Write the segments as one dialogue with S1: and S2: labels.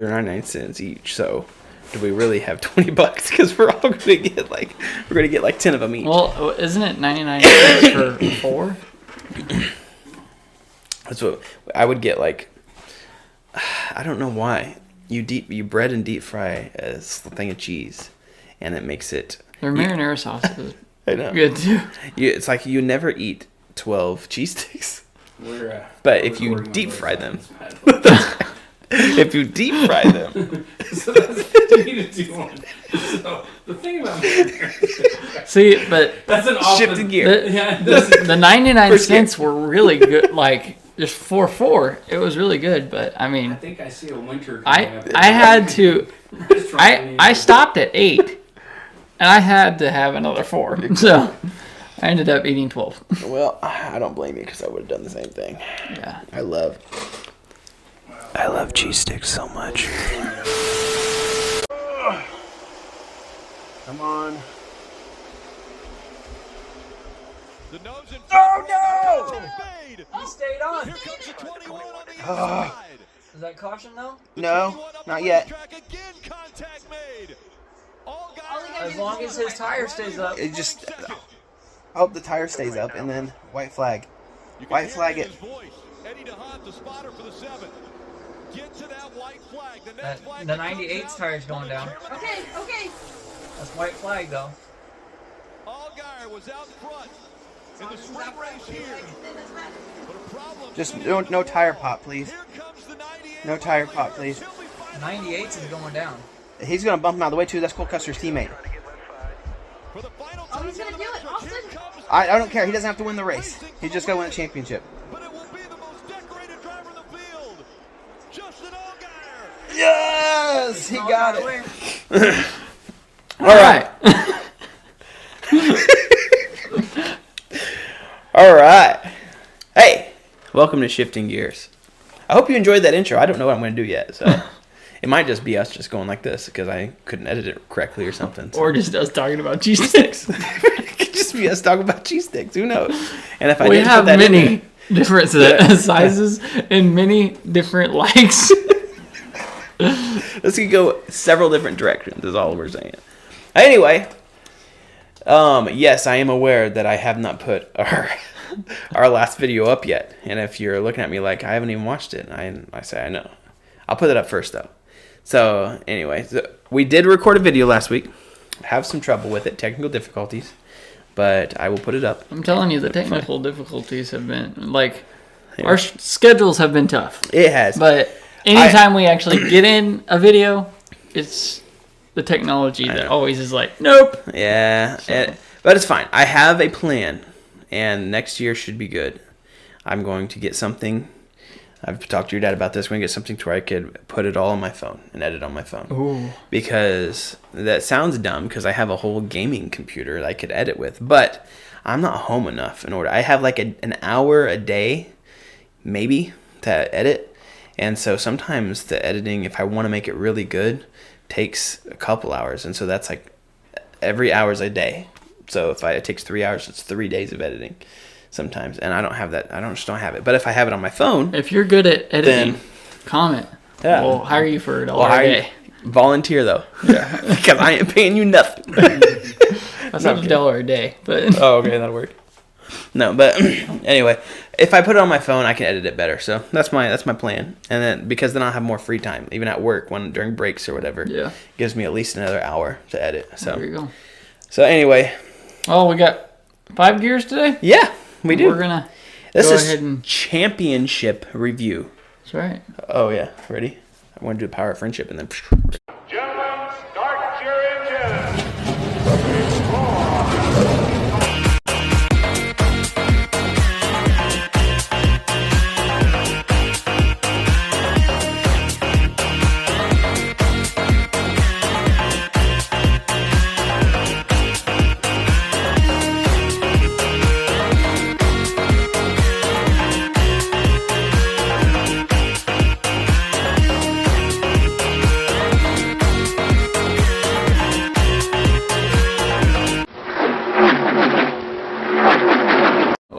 S1: They're 99 cents each, so do we really have $20? Because we're all gonna get like 10 of them each.
S2: Well, isn't it 99 cents for 4?
S1: That's what I would get. Like, I don't know why you bread and deep fry a thing of cheese, and it makes it.
S2: Their marinara sauce is
S1: I know.
S2: good too.
S1: It's like you never eat 12 cheese sticks, but if you deep fry them. If you deep fry them.
S3: So that's 3-2-1. So the thing about
S2: See, but
S3: that's an
S1: shifting gear.
S2: The 99 cents were really good. Like just 4. It was really good, but I mean,
S3: I think I see a winter.
S2: I had to. I stopped at 8, and I had to have another 4. So I ended up eating 12.
S1: Well, I don't blame you because I would have done the same thing.
S2: Yeah.
S1: I love cheese sticks so much. Come on.
S4: Oh no!
S2: He stayed on.
S4: Here comes the 21 on the inside.
S2: Is that caution though?
S1: No, not yet.
S4: Again, contact made.
S2: As long as his tire stays up.
S1: It just. I hope the tire stays up, and then white flag. White flag it.
S4: Eddie DeHaan, the spotter for the 7. Get to that white flag. The next flag.
S2: The 98's tire's going down.
S5: Okay.
S2: That's white flag though.
S4: Allgaier was out front in the sprint race here. But a problem.
S1: Just no tire pop, please.
S4: Here comes the 98.
S1: No tire pop, please.
S2: 98's is going down.
S1: He's gonna bump him out of the way too. That's Cole Custer's teammate.
S4: For the final
S5: Oh, he's gonna do it, Austin.
S1: I don't care. He doesn't have to win the race. He's just gonna win a championship.
S4: But it will be the most decorated driver in the field. Justin Allgaier.
S1: Yes, he got it.
S2: All right.
S1: All right. Hey, welcome to Shifting Gears. I hope you enjoyed that intro. I don't know what I'm going to do yet, so it might just be us just going like this because I couldn't edit it correctly or something. So.
S2: Or just us talking about cheese sticks.
S1: It could just be us talking about cheese sticks. Who knows? And if I
S2: We
S1: didn't
S2: have
S1: put that
S2: many different sizes and many different likes.
S1: this could go several different directions. Is all we're saying. Anyway, yes, I am aware that I have not put our last video up yet. And if you're looking at me like I haven't even watched it, I say I know. I'll put it up first though. So anyway, we did record a video last week. Have some trouble with it, technical difficulties, but I will put it up.
S2: I'm telling you, the technical difficulties have been our schedules have been tough.
S1: It has.
S2: But anytime we actually get in a video, it's the technology that always is like, nope.
S1: Yeah, but it's fine. I have a plan, and next year should be good. I'm going to get something. I've talked to your dad about this. We're going to get something to where I could put it all on my phone and edit on my phone.
S2: Ooh.
S1: Because that sounds dumb because I have a whole gaming computer that I could edit with. But I'm not home enough in order. I have like an hour a day, maybe, to edit. And so sometimes the editing, if I want to make it really good, takes a couple hours. And so that's like every hour's a day. So if it takes 3 hours, it's 3 days of editing. Sometimes, and I don't have that. I just don't have it. But if I have it on my phone,
S2: if you're good at editing,
S1: then,
S2: comment.
S1: Yeah.
S2: We'll hire you for $1 a day.
S1: Volunteer though, yeah, because I ain't paying you nothing.
S2: That's not $1 a day, but
S1: oh, okay, that'll work. No, but anyway, if I put it on my phone, I can edit it better. So that's my plan, and then because then I'll have more free time, even at work during breaks or whatever.
S2: Yeah,
S1: gives me at least another hour to edit. So
S2: there you go.
S1: So anyway,
S2: oh, we got 5 gears today.
S1: Yeah. We do.
S2: We're gonna
S1: go
S2: ahead and
S1: championship review.
S2: That's right.
S1: Oh yeah, ready? I want to do the power of friendship and then.
S6: Gentlemen, start your engines.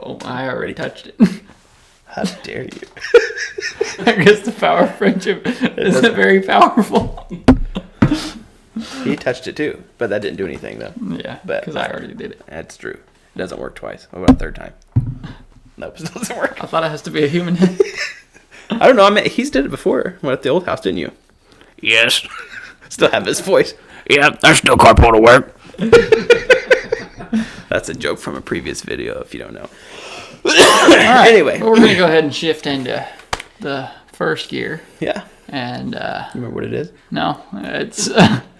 S2: Oh, I already touched it.
S1: How dare you?
S2: I guess the power of friendship isn't very powerful.
S1: He touched it too, but that didn't do anything though.
S2: Yeah,
S1: But-
S2: because I already did it.
S1: That's true. It doesn't work twice. What about a third time? Nope, it doesn't work.
S2: I thought it has to be a human head.
S1: I don't know. I mean, he's did it before. What, at the old house, didn't you?
S3: Yes.
S1: Still have his voice.
S3: Yeah, there's still carpool to work.
S1: That's a joke from a previous video, if you don't know.
S2: All right,
S1: Anyway.
S2: well, we're going to go ahead and shift into the first gear.
S1: Yeah.
S2: And,
S1: You remember what it is?
S2: no, it's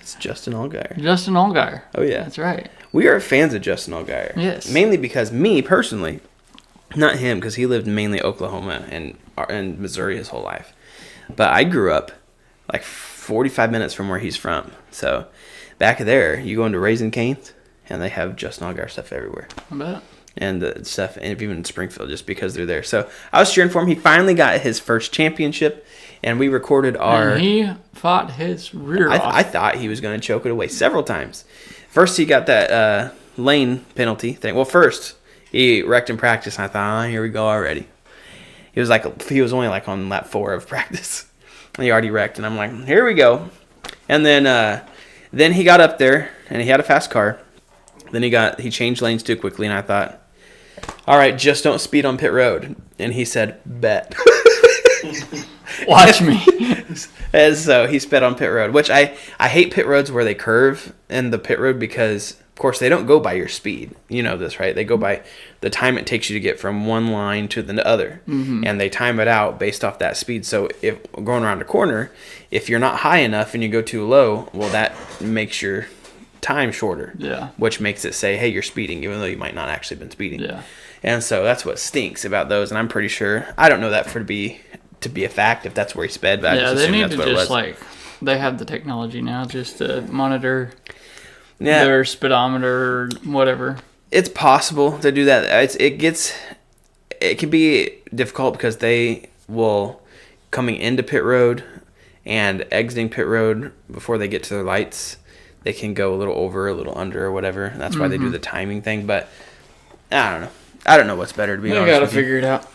S1: It's Justin Allgaier.
S2: Justin Allgaier.
S1: Oh, yeah.
S2: That's right.
S1: We are fans of Justin Allgaier.
S2: Yes.
S1: Mainly because me, personally, not him, because he lived mainly Oklahoma and Missouri his whole life. But I grew up like 45 minutes from where he's from. So back there, you go into Raising Cane's, and they have Justin Allgaier stuff everywhere.
S2: I bet.
S1: And the stuff, and even in Springfield, just because they're there. So I was cheering for him. He finally got his first championship, and we recorded our...
S2: And he fought his rear off.
S1: I thought he was going to choke it away several times. First, he got that lane penalty thing. Well, first, he wrecked in practice, and I thought, here we go already. He was only like on lap 4 of practice. And he already wrecked, and I'm like, here we go. And then he got up there, and he had a fast car. Then he changed lanes too quickly, and I thought, all right, just don't speed on pit road. And he said, bet.
S2: Watch me.
S1: And so he sped on pit road, which I hate pit roads where they curve in the pit road because, of course, they don't go by your speed. You know this, right? They go by the time it takes you to get from one line to the other. Mm-hmm. And they time it out based off that speed. So if going around a corner, if you're not high enough and you go too low, well, that makes your time shorter.
S2: Yeah.
S1: Which makes it say, hey, you're speeding, even though you might not actually been speeding.
S2: Yeah.
S1: And so that's what stinks about those. And I'm pretty sure, I don't know that to be a fact if that's where he sped, but I
S2: Yeah,
S1: just
S2: they
S1: assume
S2: need
S1: that's
S2: to
S1: what it
S2: just
S1: was.
S2: they have the technology now just to monitor
S1: Yeah,
S2: their speedometer or whatever.
S1: it's possible to do that. It can be difficult because they will coming into pit road and exiting pit road before they get to their lights. They can go a little over, a little under, or whatever. That's why they do the timing thing. But I don't know. I don't know what's better to be
S2: They
S1: honest.
S2: gotta
S1: with you.
S2: figure it out.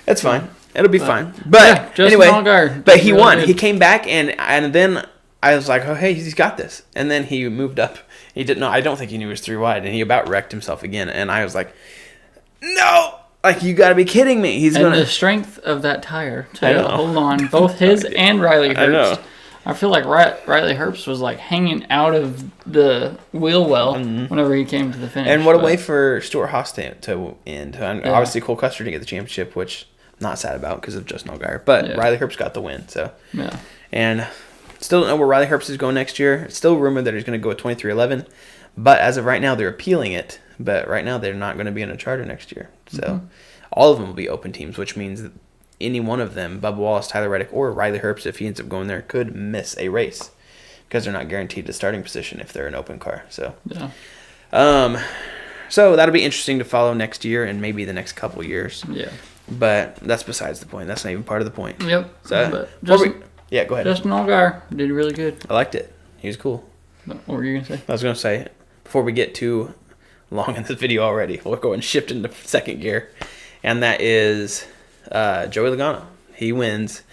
S1: It's fine. It'll be fine. But
S2: yeah, Justin
S1: anyway,
S2: Allgaier
S1: but
S2: did
S1: he
S2: really
S1: won.
S2: good.
S1: He came back, and then I was like, oh, hey, he's got this. And then he moved up. He didn't know. I don't think he knew he was 3 wide, and he about wrecked himself again. And I was like, no, like you got to be kidding me. He's
S2: And
S1: gonna.
S2: the strength of that tire
S1: I
S2: to
S1: know.
S2: hold on, both his and Riley Herbst.
S1: I know.
S2: I feel like Riley Herbst was like hanging out of the wheel well whenever he came to the finish.
S1: And what a
S2: but-
S1: way for Stuart Haas to end. And obviously, Cole Custer didn't get the championship, which I'm not sad about because of Justin Allgaier. But
S2: Yeah.
S1: Riley Herbst got the win. So
S2: Yeah.
S1: and still don't know where Riley Herbst is going next year. It's still rumored that he's going to go with 2311. But as of right now, they're appealing it. But right now, they're not going to be in a charter next year. So all of them will be open teams, which means that any one of them, Bubba Wallace, Tyler Reddick, or Riley Herbst, if he ends up going there, could miss a race because they're not guaranteed the starting position if they're an open car. So,
S2: Yeah.
S1: so that'll be interesting to follow next year and maybe the next couple years.
S2: Yeah.
S1: But that's besides the point. That's not even part of the point.
S2: Yep.
S1: So,
S2: But
S1: yeah, go ahead.
S2: Justin Allgaier did really good.
S1: I liked it. He was cool.
S2: What were you gonna say?
S1: I was going to say, before we get too long in this video already, we'll go and shift into second gear. And that is Joey Logano. He wins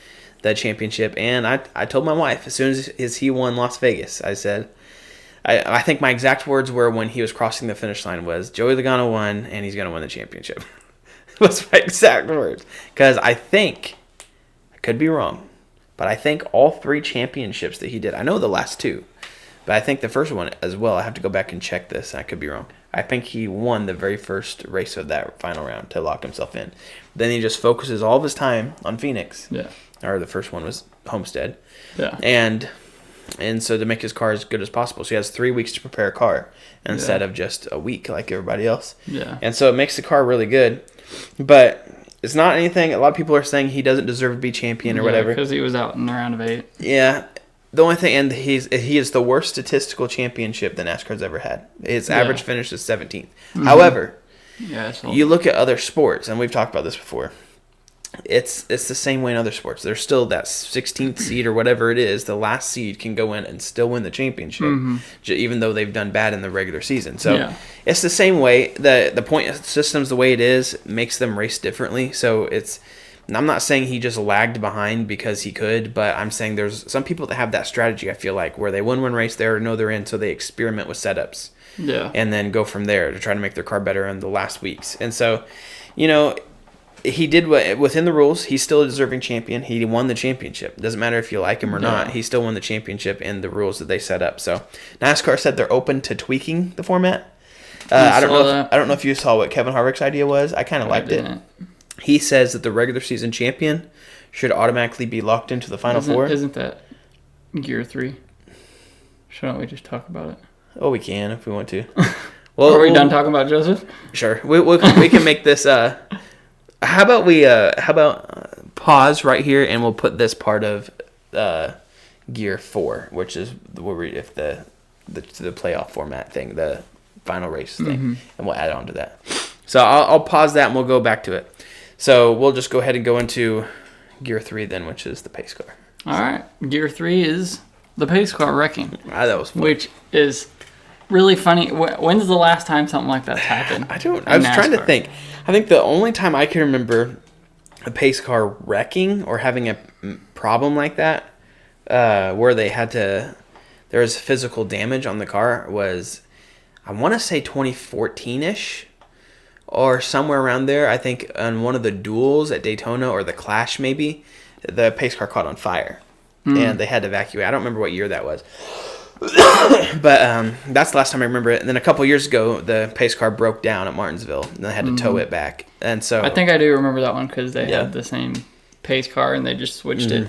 S1: that championship. And I told my wife, as soon as he won Las Vegas, I said, I think my exact words were when he was crossing the finish line was, Joey Logano won, and he's going to win the championship. Was my exact words. Because I think, I could be wrong, but I think all 3 championships that he did, I know the last 2, but I think the first one as well, I have to go back and check this. I could be wrong. I think he won the very first race of that final round to lock himself in. Then he just focuses all of his time on Phoenix.
S2: Yeah.
S1: Or the first one was Homestead.
S2: Yeah.
S1: And so to make his car as good as possible. So he has 3 weeks to prepare a car instead of just a week like everybody else.
S2: Yeah.
S1: And so it makes the car really good. But it's not anything. A lot of people are saying he doesn't deserve to be champion or whatever.
S2: Because he was out in the round of 8.
S1: Yeah. The only thing, and he is the worst statistical championship that NASCAR's ever had. His average finish is 17th. However,
S2: Yeah. So
S1: you look at other sports, and we've talked about this before. It's the same way in other sports. There's still that 16th seed or whatever it is. The last seed can go in and still win the championship, even though they've done bad in the regular season. So it's the same way. The point system's the way it is makes them race differently. So it's And I'm not saying he just lagged behind because he could, but I'm saying there's some people that have that strategy, I feel like, where they win one race, they already know they're in, so they experiment with setups.
S2: Yeah.
S1: And then go from there to try to make their car better in the last weeks. And so, he did what within the rules. He's still a deserving champion. He won the championship. Doesn't matter if you like him or not. He still won the championship in the rules that they set up. So NASCAR said they're open to tweaking the format. I don't know if you saw what Kevin Harvick's idea was. I kind of liked it. He says that the regular season champion should automatically be locked into the Final Four.
S2: Isn't that Gear 3? Shouldn't we just talk about it?
S1: Oh, we can if we want to.
S2: Well, are we done talking about Joseph?
S1: Sure. We can make this. How about we pause right here and we'll put this part of Gear 4, which is if the playoff format thing, the final race thing, and we'll add on to that. So I'll pause that and we'll go back to it. So we'll just go ahead and go into Gear 3 then, which is the pace car.
S2: All right. Gear 3 is the pace car wrecking.
S1: That was fun.
S2: Which is really funny. When's the last time something like that's happened?
S1: I was trying to think. I think the only time I can remember a pace car wrecking or having a problem like that, where there was physical damage on the car, was, I want to say 2014-ish or somewhere around there. I think on one of the duels at Daytona or the Clash maybe, the pace car caught on fire and they had to evacuate. I don't remember what year that was. But that's the last time I remember it. And then a couple years ago, the pace car broke down at Martinsville, and they had to tow it back. And so
S2: I think I do remember that one because they had the same pace car and they just switched it.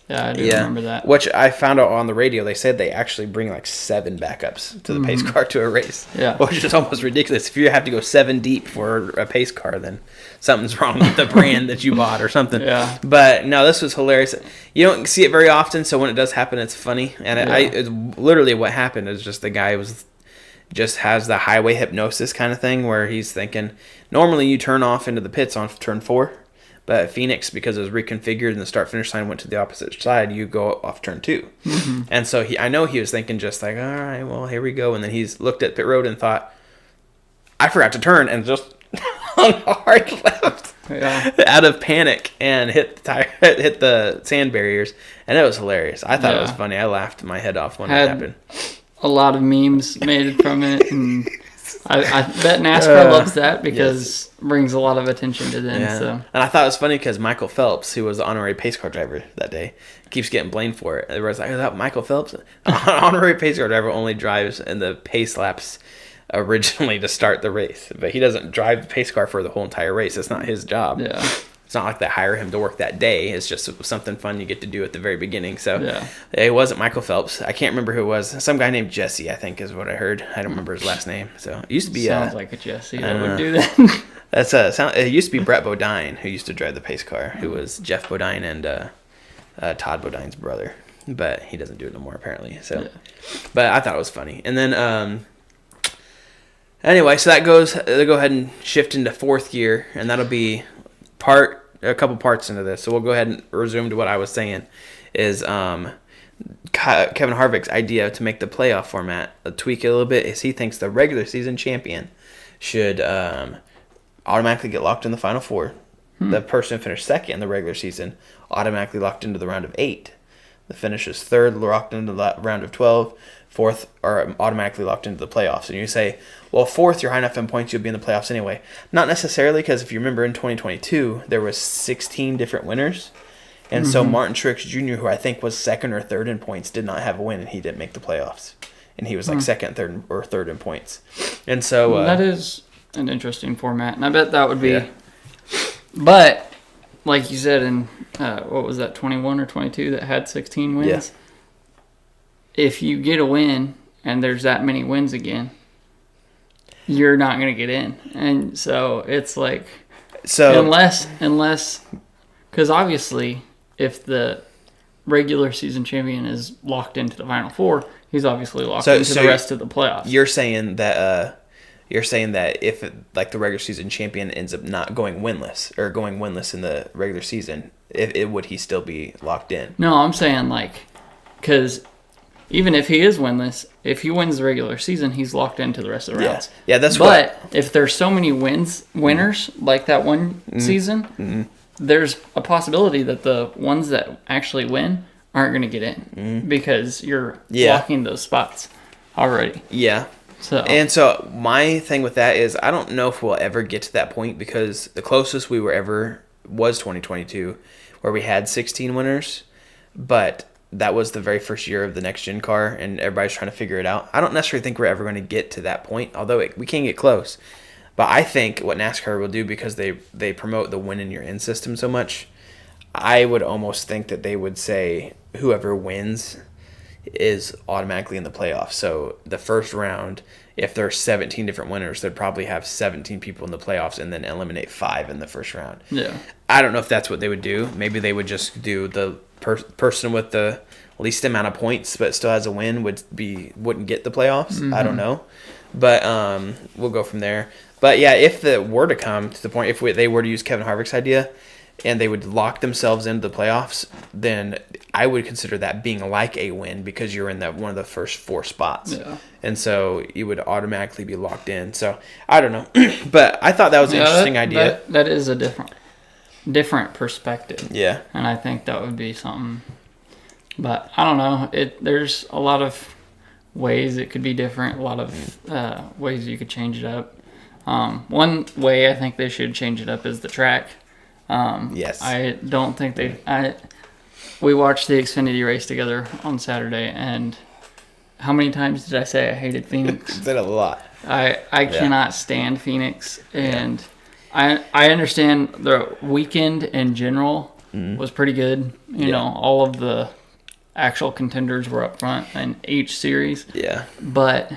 S2: Yeah, I do remember that.
S1: Which I found out on the radio. They said they actually bring like 7 backups to the pace car to a race.
S2: Yeah,
S1: which is almost ridiculous. If you have to go 7 deep for a pace car, then something's wrong with the brand that you bought or something.
S2: Yeah.
S1: But no, this was hilarious. You don't see it very often, so when it does happen, it's funny. And it's literally what happened is just the guy just has the highway hypnosis kind of thing where he's thinking, normally you turn off into the pits on turn 4. But at Phoenix, because it was reconfigured and the start-finish line went to the opposite side, you go off turn 2. And so I know he was thinking just like, all right, well, here we go. And then he's looked at pit road and thought, I forgot to turn, and just hung hard left out of panic and hit the sand barriers. And it was hilarious. I thought it was funny. I laughed my head off when it happened.
S2: A lot of memes made from it, and I bet NASCAR loves that because it brings a lot of attention to them.
S1: Yeah.
S2: So.
S1: And I thought it was funny because Michael Phelps, who was the honorary pace car driver that day, keeps getting blamed for it. Everyone's like, is that Michael Phelps? Honorary pace car driver only drives in the pace laps originally to start the race. But he doesn't drive the pace car for the whole entire race. It's not his job.
S2: Yeah.
S1: It's not like they hire him to work that day. It's just something fun you get to do at the very beginning. So it wasn't Michael Phelps. I can't remember who it was. Some guy named Jesse, I think, is what I heard. I don't remember his last name. So it used to be
S2: sounds like a Jesse that would do that.
S1: It used to be Brett Bodine who used to drive the pace car, who was Jeff Bodine and Todd Bodine's brother. But he doesn't do it no more apparently. So, but I thought it was funny. And then anyway, so they'll go ahead and shift into 4th gear, and that'll be a couple parts into this. So we'll go ahead and resume to what I was saying is Kevin Harvick's idea to make the playoff format tweak it a little bit is he thinks the regular season champion should automatically get locked in the Final Four. The person who finished second in the regular season automatically locked into the round of 8. The finishes third locked into the round of 12. Fourth are automatically locked into the playoffs. And you say, well, fourth, you're high enough in points, you'll be in the playoffs anyway. Not necessarily, because if you remember in 2022, there was 16 different winners. And so Martin Truex Jr., who I think was second or third in points, did not have a win, and he didn't make the playoffs. And he was like second, third in points. And so
S2: that is an interesting format, and I bet that would be. Yeah. But like you said, in what was that, 21 or 22 that had 16 wins?
S1: Yeah.
S2: If you get a win and there's that many wins again, you're not going to get in. And so it's like, unless, because obviously if the regular season champion is locked into the Final Four, he's obviously locked into the rest of the playoffs.
S1: You're saying that if the regular season champion ends up not going winless or going winless in the regular season, would he still be locked in?
S2: No, I'm saying because even if he is winless, if he wins the regular season, he's locked into the rest of the rounds.
S1: Yeah, that's
S2: But if there's so many winners like that one season, there's a possibility that the ones that actually win aren't going to get in because you're blocking those spots already.
S1: Yeah. So my thing with that is I don't know if we'll ever get to that point because the closest we were ever was 2022 where we had 16 winners, but that was the very first year of the next gen car and everybody's trying to figure it out. I don't necessarily think we're ever going to get to that point, although we can get close. But I think what NASCAR will do, because they promote the win in your in system so much, I would almost think that they would say whoever wins is automatically in the playoffs. So the first round, if there's 17 different winners, they'd probably have 17 people in the playoffs and then eliminate 5 in the first round.
S2: Yeah. I
S1: don't know if that's what they would do. Maybe they would just do the person with the least amount of points but still has a win wouldn't get the playoffs. I don't know. But we'll go from there. But yeah, if it were to come to the point, if they were to use Kevin Harvick's idea and they would lock themselves into the playoffs, then I would consider that being like a win because you're in one of the first 4 spots.
S2: Yeah.
S1: And so you would automatically be locked in. So I don't know. But I thought that was an interesting idea.
S2: That is a different perspective.
S1: Yeah.
S2: And I think that would be something. But I don't know. There's a lot of ways it could be different, a lot of ways you could change it up. One way I think they should change it up is the track.
S1: Yes.
S2: I don't think we watched the Xfinity race together on Saturday, and how many times did I say I hated Phoenix?
S1: You said a lot.
S2: I cannot stand Phoenix, and I understand the weekend in general was pretty good. You know, all of the actual contenders were up front in each series.
S1: Yeah.
S2: But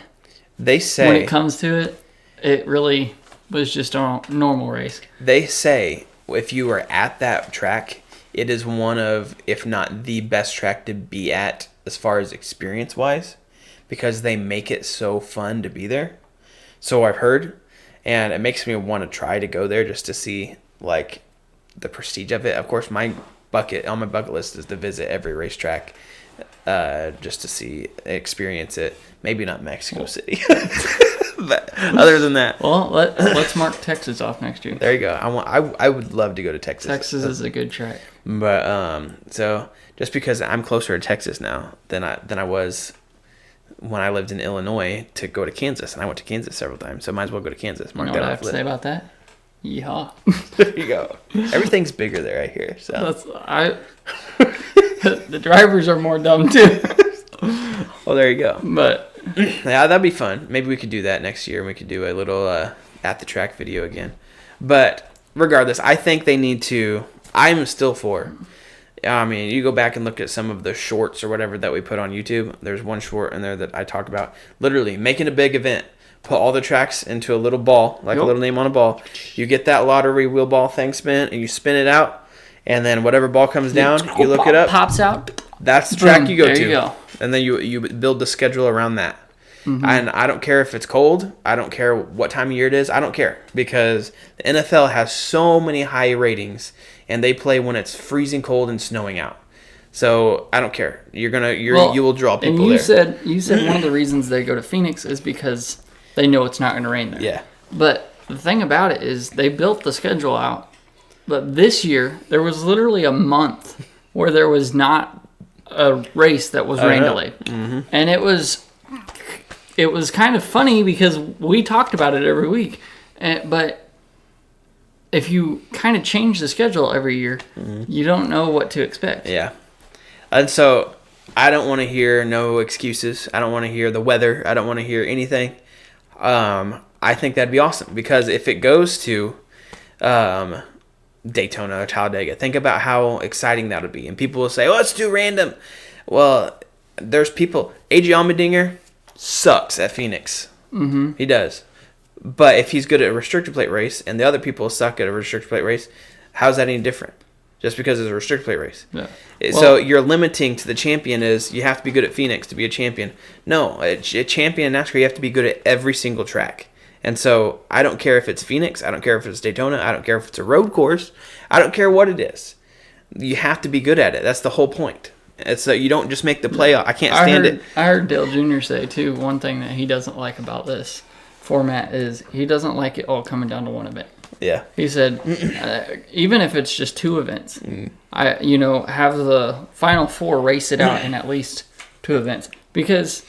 S1: they say
S2: when it comes to it, it really was just a normal race.
S1: They say if you are at that track, it is one of, if not the best track to be at as far as experience-wise, because they make it so fun to be there. So I've heard, and it makes me want to try to go there just to see, like, the prestige of it. Of course, my bucket list is to visit every racetrack just to experience it. Maybe not Mexico City. But other than that,
S2: well, let's mark Texas off next year.
S1: There you go. I would love to go to Texas.
S2: Texas is a good track.
S1: But so just because I'm closer to Texas now than I was when I lived in Illinois to go to Kansas, and I went to Kansas several times, so might as well go to Kansas.
S2: Mark that off. What I have to say about that? Yeehaw!
S1: There you go. Everything's bigger there, I hear. So
S2: the drivers are more dumb too.
S1: Well, there you go.
S2: But
S1: yeah, that'd be fun. Maybe we could do that next year. We could do a little at the track video again. But regardless, I think they need to. I'm still for. I mean, you go back and look at some of the shorts or whatever that we put on YouTube. There's one short in there that I talk about. Literally making a big event. Put all the tracks into a little ball, like a little name on a ball. You get that lottery wheel ball thing spin, and you spin it out. And then whatever ball comes down, you look it up.
S2: Pops out.
S1: That's the track you go to.
S2: There you go.
S1: And then you build the schedule around that. Mm-hmm. And I don't care if it's cold. I don't care what time of year it is. I don't care. Because the NFL has so many high ratings. And they play when it's freezing cold and snowing out. So I don't care. You will draw people there.
S2: You said one of the reasons they go to Phoenix is because they know it's not going to rain there.
S1: Yeah.
S2: But the thing about it is they built the schedule out. But this year, there was literally a month where there was not a race that was rain delayed.
S1: Mm-hmm.
S2: And it was kind of funny because we talked about it every week. But if you kind of change the schedule every year, you don't know what to expect.
S1: Yeah. And so I don't want to hear no excuses. I don't want to hear the weather. I don't want to hear anything. I think that'd be awesome because if it goes to Daytona or Talladega, think about how exciting that would be. And people will say, oh, it's too random. Well, there's people. A.J. Allmendinger sucks at Phoenix.
S2: Mm-hmm.
S1: He does. But if he's good at a restrictor plate race and the other people suck at a restrictor plate race, how's that any different? Just because it's a restrictor plate race.
S2: Yeah.
S1: So you're limiting to the champion is you have to be good at Phoenix to be a champion. No, a champion in NASCAR, you have to be good at every single track. And so I don't care if it's Phoenix. I don't care if it's Daytona. I don't care if it's a road course. I don't care what it is. You have to be good at it. That's the whole point. It's you don't just make the playoff. I can't stand it.
S2: I heard Dale Jr. say, too, one thing that he doesn't like about this format is he doesn't like it all coming down to one event.
S1: Yeah.
S2: He said, even if it's just 2 events, have the final 4 race it out in at least 2 events. Because,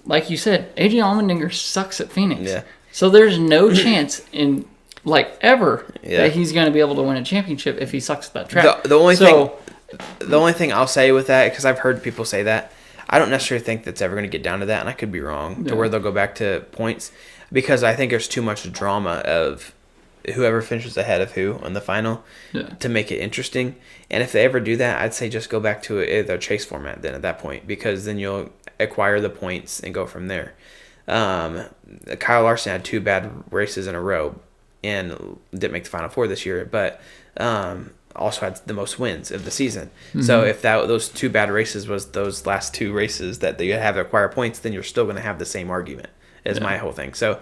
S2: like you said, AJ Allmendinger sucks at Phoenix.
S1: Yeah.
S2: So there's no chance in, ever that he's going to be able to win a championship if he sucks at that track.
S1: The only thing I'll say with that, because I've heard people say that, I don't necessarily think that's ever going to get down to that, and I could be wrong, to where they'll go back to points, because I think there's too much drama of whoever finishes ahead of who in the final to make it interesting. And if they ever do that, I'd say just go back to the chase format then at that point, because then you'll acquire the points and go from there. Kyle Larson had 2 bad races in a row and didn't make the Final Four this year, but also had the most wins of the season. Mm-hmm. So if those 2 bad races was those last 2 races that they have to acquire points, then you're still going to have the same argument is my whole thing. So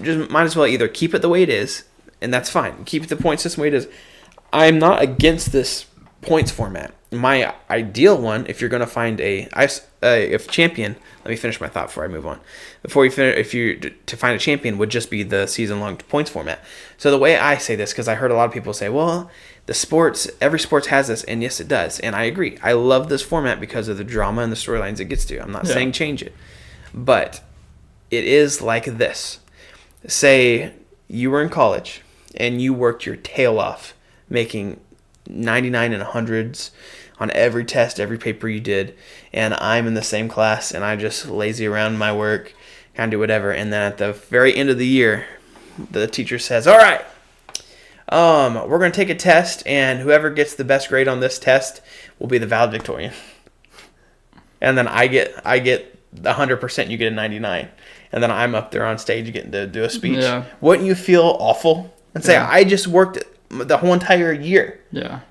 S1: just might as well either keep it the way it is, and that's fine. Keep the point system the way it is. I'm not against this points format. My ideal one, if you're going to find if champion, let me finish my thought before I move on. To find a champion would just be the season-long points format. So the way I say this, because I heard a lot of people say, well, every sports has this, and yes, it does. And I agree. I love this format because of the drama and the storylines it gets to. I'm not saying change it. But it is like this. Say you were in college, and you worked your tail off making 99 and 100s on every test, every paper you did, and I'm in the same class, and I just lazy around my work, kind of do whatever, and then at the very end of the year, the teacher says, all right, we're going to take a test, and whoever gets the best grade on this test will be the valedictorian. And then I get 100%, you get a 99. And then I'm up there on stage getting to do a speech. Yeah. Wouldn't you feel awful? And say, I just worked the whole entire year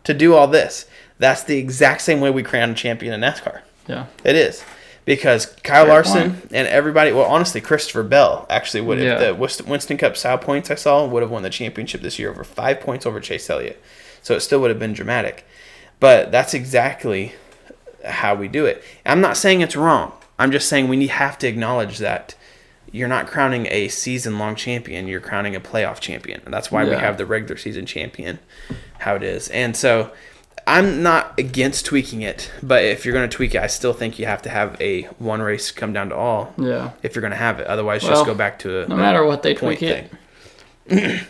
S1: to do all this. That's the exact same way we crown a champion in NASCAR. Yeah. It is. Because Kyle Larson and everybody, well, honestly, Christopher Bell actually would have, the Winston Cup style points I saw, would have won the championship this year over 5 points over Chase Elliott. So it still would have been dramatic. But that's exactly how we do it. I'm not saying it's wrong. I'm just saying we have to acknowledge that you're not crowning a season-long champion. You're crowning a playoff champion. And that's why we have the regular season champion, how it is. And so I'm not against tweaking it, but if you're going to tweak it, I still think you have to have a one race come down to all if you're going to have it. Otherwise, just go back to
S2: no matter what they tweak it,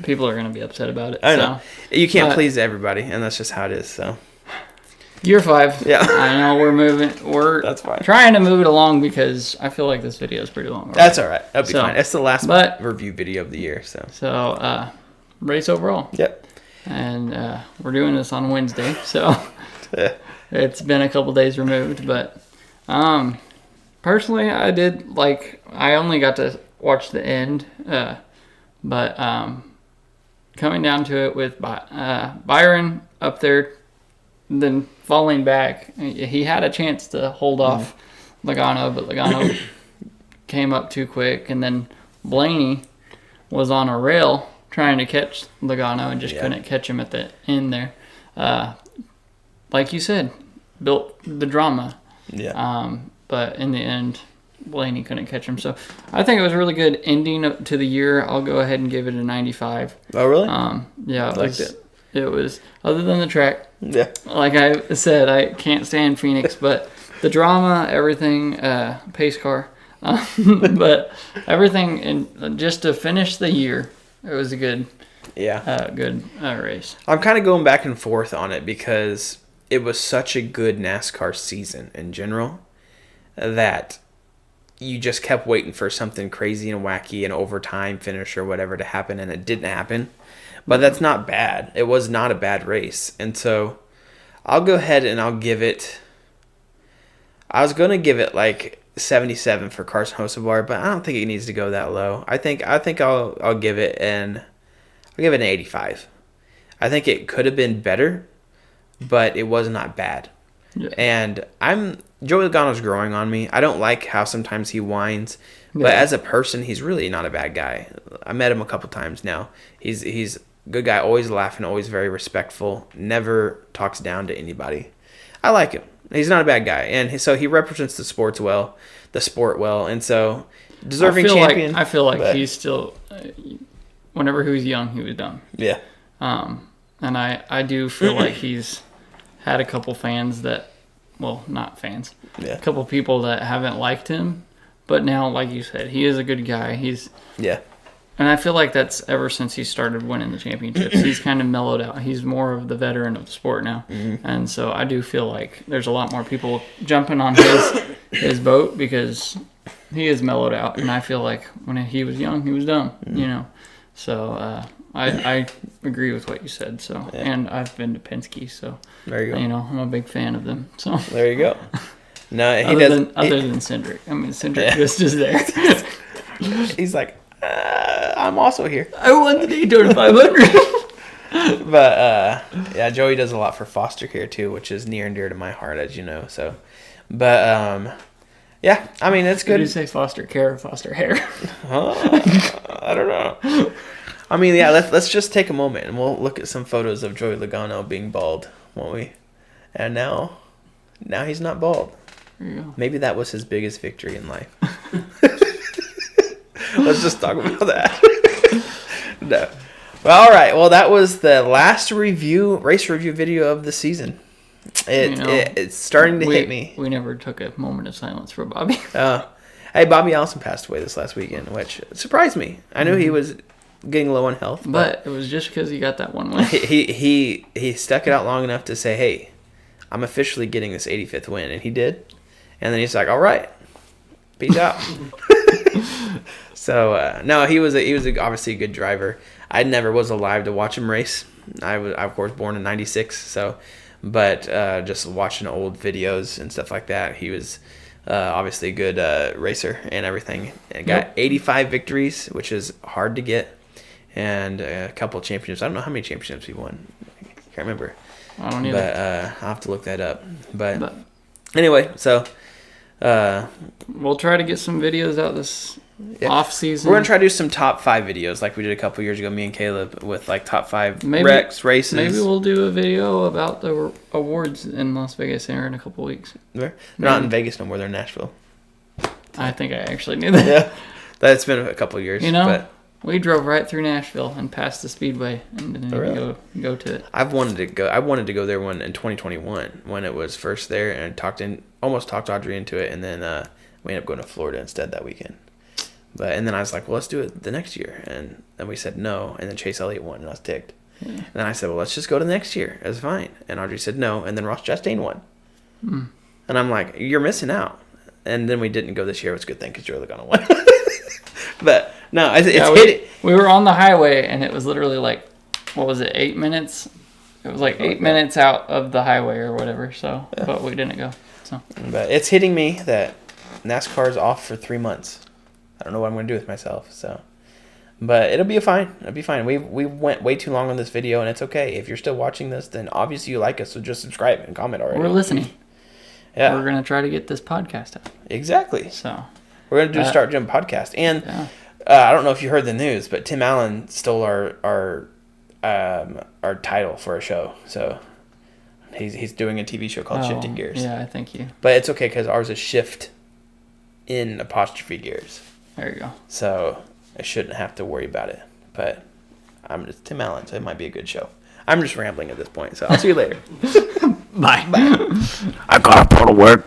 S2: people are going to be upset about it.
S1: I know. You can't please everybody, and that's just how it is. So
S2: Year 5. Yeah. I know we're
S1: that's fine.
S2: Trying to move it along because I feel like this video is pretty long already.
S1: That's all right. That'll be fine. It's the last review video of the year.
S2: So race overall.
S1: Yep.
S2: And we're doing this on Wednesday, so it's been a couple days removed. But personally, I only got to watch the end. But coming down to it with Byron up there, then falling back, he had a chance to hold off Logano, but Logano came up too quick, and then Blaney was on a rail trying to catch Logano and just couldn't catch him at the end there. Like you said, built the drama. Yeah. But in the end, Blaney couldn't catch him. So I think it was a really good ending to the year. I'll go ahead and give it a 95.
S1: Oh, really?
S2: Yeah. I liked it. It was, other than the track, like I said, I can't stand Phoenix, but the drama, everything, pace car, but everything, and just to finish the year, it was a good, race.
S1: I'm kind of going back and forth on it because it was such a good NASCAR season in general that you just kept waiting for something crazy and wacky and overtime finish or whatever to happen, and it didn't happen. But that's not bad. It was not a bad race. And so I'll go ahead and I'll give it... I was going to give it like 77 for Carson Hocevar, but I don't think it needs to go that low. I think I'll give it an 85. I think it could have been better, but it was not bad. Yeah. And Joey Logano's growing on me. I don't like how sometimes he whines, but as a person, he's really not a bad guy. I met him a couple times now. He's a good guy, always laughing, always very respectful, never talks down to anybody. I like him. He's not a bad guy, and so he represents the sport well, and so deserving champion.
S2: I feel like he's still. Whenever he was young, he was dumb.
S1: Yeah.
S2: And I do feel like he's had a couple fans that, well, not fans, a couple people that haven't liked him. But now, like you said, he is a good guy. And I feel like that's ever since he started winning the championships. He's kind of mellowed out. He's more of the veteran of the sport now. Mm-hmm. And so I do feel like there's a lot more people jumping on his boat because he is mellowed out. And I feel like when he was young, he was dumb, you know. So I agree with what you said. So And I've been to Penske, so
S1: there you go.
S2: You know, I'm a big fan of them. So
S1: there you go. No,
S2: other than Cindric. I mean, Cindric just is there.
S1: He's like, I'm also here.
S2: I won the Daytona 500.
S1: But Joey does a lot for foster care too, which is near and dear to my heart, as you know. So, but yeah, I mean it's good.
S2: Did you say foster care or foster hair?
S1: I don't know. I mean, yeah, let's just take a moment and we'll look at some photos of Joey Logano being bald, won't we? And now he's not bald.
S2: There you go.
S1: Maybe that was his biggest victory in life. Let's just talk about that. No. Well, all right. Well, that was the last race review video of the season. It's starting to hit me.
S2: We never took a moment of silence for Bobby.
S1: Hey, Bobby Allison passed away this last weekend, which surprised me. I knew he was getting low on health,
S2: but it was just because he got that one win.
S1: He stuck it out long enough to say, "Hey, I'm officially getting this 85th win," and he did. And then he's like, "All right, peace out." So no, he was obviously a good driver. I never was alive to watch him race. I was, of course, born in '96. But just watching old videos and stuff like that, he was obviously a good racer and everything. And got 85 victories, which is hard to get, and a couple of championships. I don't know how many championships he won. I can't remember.
S2: I don't either.
S1: But I'll have to look that up. But anyway, so
S2: we'll try to get some videos out this off season.
S1: We're gonna try to do some top 5 videos like we did a couple years ago, me and Caleb, with like top 5 wrecks, races.
S2: Maybe we'll do a video about the awards in Las Vegas here in a couple weeks.
S1: They're not in Vegas no more. They're in Nashville.
S2: I think I actually knew that.
S1: Yeah, that's been a couple of years.
S2: You know, we drove right through Nashville and past the Speedway and then go to it.
S1: I wanted to go there in 2021 when it was first there, and almost talked Audrey into it, and then we ended up going to Florida instead that weekend. And then I was like, well, let's do it the next year. And then we said no. And then Chase Elliott won, and I was ticked. Yeah. And then I said, well, let's just go to the next year. It's fine. And Audrey said no. And then Ross Chastain won. Mm. And I'm like, you're missing out. And then we didn't go this year. It was a good thing because Joey Logano won. But no,
S2: we were on the highway, and it was literally like, what was it, 8 minutes? It was like 8 minutes out of the highway or whatever. So, but we didn't go. So,
S1: but it's hitting me that NASCAR's off for 3 months. I don't know what I'm going to do with myself. So, but it'll be fine. It'll be fine. We went way too long on this video, and it's okay. If you're still watching this, then obviously you like us, so just subscribe and comment already.
S2: We're listening.
S1: Yeah.
S2: We're going to try to get this podcast out.
S1: Exactly.
S2: So,
S1: we're going to start doing podcast. And I don't know if you heard the news, but Tim Allen stole our title for a show. So, he's doing a TV show called Shifting Gears.
S2: Yeah, thank you.
S1: But it's okay because ours is shift in apostrophe gears.
S2: There you go.
S1: So I shouldn't have to worry about it. But I'm just Tim Allen, so it might be a good show. I'm just rambling at this point, so I'll see you later.
S2: Bye.
S1: I gotta go to work.